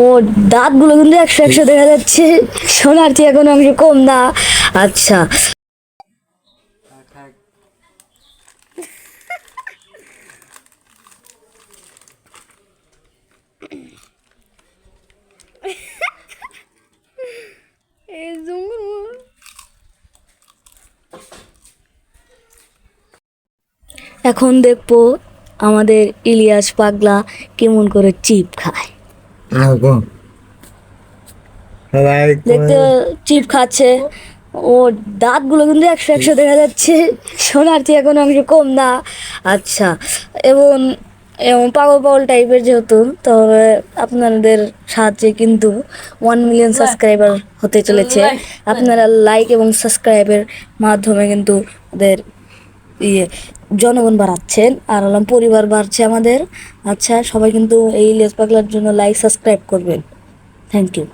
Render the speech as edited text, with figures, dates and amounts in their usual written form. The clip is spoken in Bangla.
ও দাঁতগুলো কিন্তু একশো একশো দেখা যাচ্ছে, সোনার চেয়ে কোনো অংশ কম না। আচ্ছা, এখন দেখবো আমাদের ইলিয়াস পাগলা কেমন করে চিপ খায়। দেখতে চিপ খাচ্ছে, ও দাঁতগুলো কিন্তু একশো একশো দেখা যাচ্ছে, সোনার চেয়ে কোনো অংশ কম না। আচ্ছা, এবং এবং পাগল পাগল টাইপের যেহেতু, তবে আপনাদের সাহায্যে কিন্তু 1 মিলিয়ন সাবস্ক্রাইবার হতে চলেছে। আপনারা লাইক এবং সাবস্ক্রাইবের মাধ্যমে কিন্তু ওদের ইয়ে জনগণ বাড়াচ্ছেন, আর হলাম পরিবার বাড়ছে আমাদের। আচ্ছা, সবাই কিন্তু এই ইলিয়াস পাগলার জন্য লাইক সাবস্ক্রাইব করবেন। Thank you.